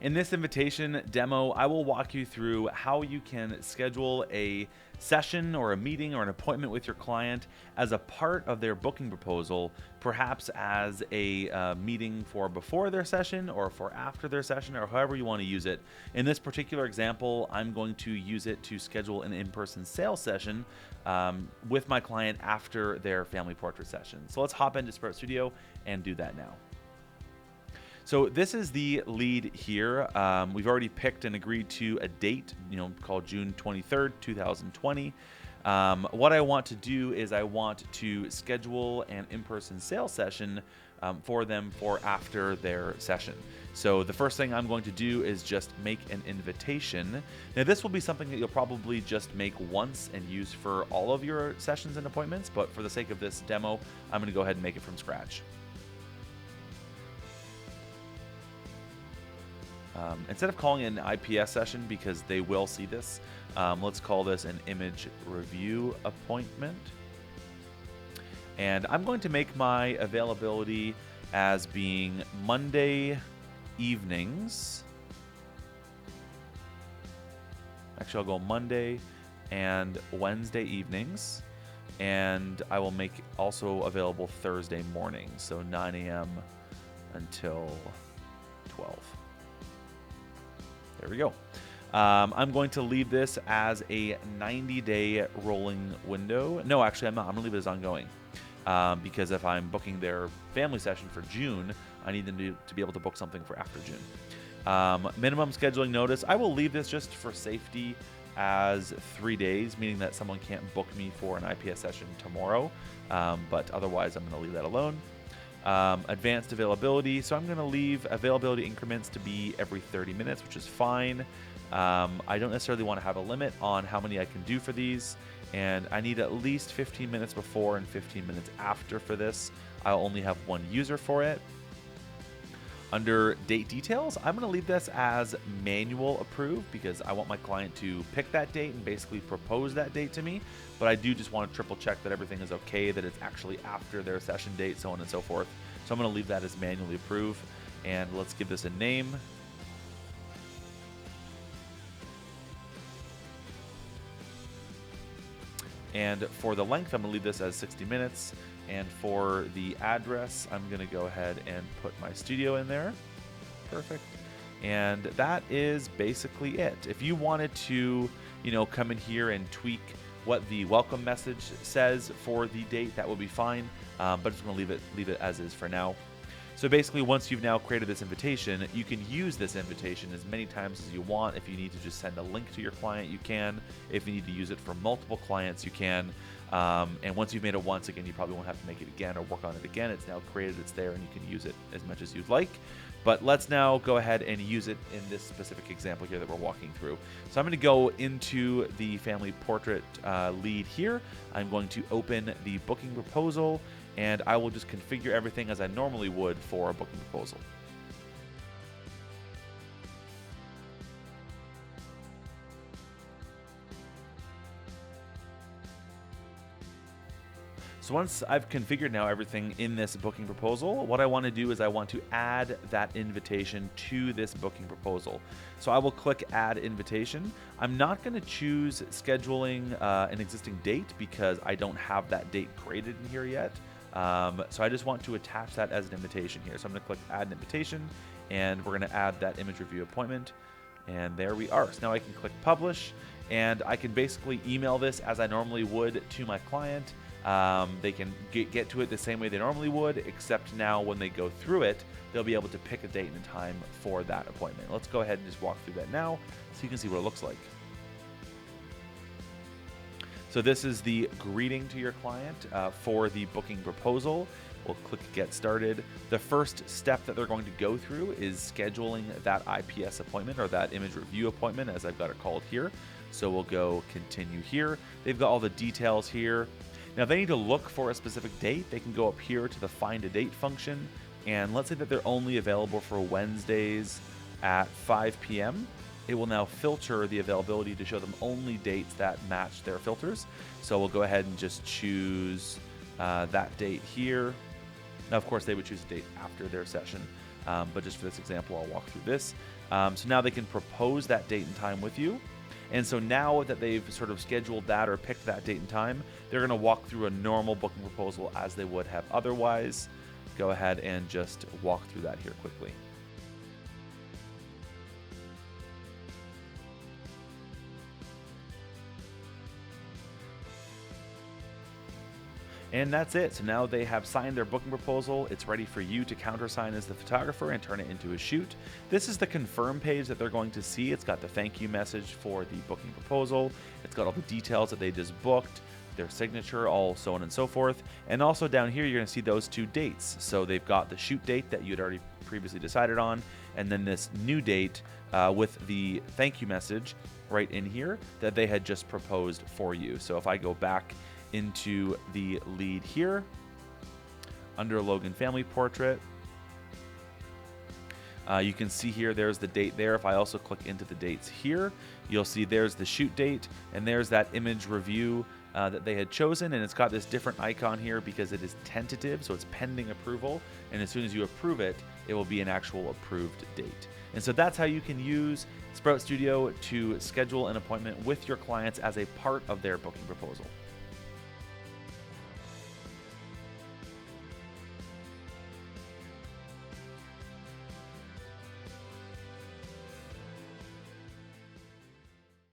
In this invitation demo, I will walk you through how you can schedule a session or a meeting or an appointment with your client as a part of their booking proposal, perhaps as a meeting for before their session or for after their session, or however you want to use it. In this particular example, I'm going to use it to schedule an in-person sales session with my client after their family portrait session. So let's hop into Sprout Studio and do that now. So this is the lead here. We've already picked and agreed to a date, called June 23rd, 2020. What I want to do is I want to schedule an in-person sales session for them for after their session. So the first thing I'm going to do is just make an invitation. Now this will be something that you'll probably just make once and use for all of your sessions and appointments, but for the sake of this demo, I'm going to go ahead and make it from scratch. Instead of calling it an IPS session, because they will see this, let's call this an image review appointment. And I'm going to make my availability as being Monday evenings. Actually, I'll go Monday and Wednesday evenings. And I will make also available Thursday morning, so 9 a.m. until 12. There we go. I'm going to leave this as a 90-day rolling window. No, actually, I'm not. I'm going to leave it as ongoing because if I'm booking their family session for June, I need them to be able to book something for after June. Minimum scheduling notice. I will leave this just for safety as 3 days, meaning that someone can't book me for an IPS session tomorrow, but otherwise I'm going to leave that alone. Advanced availability. So I'm going to leave availability increments to be every 30 minutes, which is fine. I don't necessarily want to have a limit on how many I can do for these, and I need at least 15 minutes before and 15 minutes after for this. I'll only have one user for it. Under date details, I'm going to leave this as manual approved because I want my client to pick that date and basically propose that date to me. But I do just want to triple check that everything is okay, that it's actually after their session date, so on and so forth. So I'm going to leave that as manually approved. And let's give this a name. And for the length, I'm going to leave this as 60 minutes. And for the address, I'm going to go ahead and put my studio in there. Perfect. And that is basically it. If you wanted to, come in here and tweak what the welcome message says for the date, that would be fine. But I'm just going to leave it as is for now. So basically, once you've now created this invitation, you can use this invitation as many times as you want. If you need to just send a link to your client, you can. If you need to use it for multiple clients, you can. And once you've made it once, again, you probably won't have to make it again or work on it again. It's now created, it's there, and you can use it as much as you'd like. But let's now go ahead and use it in this specific example here that we're walking through. So I'm going to go into the family portrait lead here. I'm going to open the booking proposal, and I will just configure everything as I normally would for a booking proposal. So once I've configured now everything in this booking proposal, what I want to do is I want to add that invitation to this booking proposal. So I will click Add Invitation. I'm not going to choose scheduling an existing date because I don't have that date created in here yet. So I just want to attach that as an invitation here. So I'm going to click Add an Invitation, and we're going to add that image review appointment. And there we are. So now I can click Publish, and I can basically email this as I normally would to my client. They can get to it the same way they normally would, except now when they go through it, they'll be able to pick a date and a time for that appointment. Let's go ahead and just walk through that now so you can see what it looks like. So this is the greeting to your client for the booking proposal. We'll click Get Started. The first step that they're going to go through is scheduling that IPS appointment, or that image review appointment, as I've got it called here. So we'll go Continue here. They've got all the details here. Now, if they need to look for a specific date, they can go up here to the Find a Date function. And let's say that they're only available for Wednesdays at 5 p.m. It will now filter the availability to show them only dates that match their filters. So we'll go ahead and just choose that date here. Now, of course, they would choose a date after their session. but just for this example, I'll walk through this. So now they can propose that date and time with you. And so now that they've sort of scheduled that or picked that date and time, they're going to walk through a normal booking proposal as they would have otherwise. Go ahead and just walk through that here quickly. And that's it. So now they have signed their booking proposal. It's ready for you to countersign as the photographer and turn it into a shoot. This is the confirm page that they're going to see. It's got the thank you message for the booking proposal. It's got all the details that they just booked, their signature, all so on and so forth. And also down here, you're going to see those 2 dates. So they've got the shoot date that you had already previously decided on, and then this new date with the thank you message right in here that they had just proposed for you. So if I go back into the lead here under Logan Family Portrait, you can see here there's the date there. If I also click into the dates here, you'll see there's the shoot date, and there's that image review that they had chosen, and it's got this different icon here because it is tentative, so it's pending approval, and as soon as you approve it, it will be an actual approved date. And so that's how you can use Sprout Studio to schedule an appointment with your clients as a part of their booking proposal.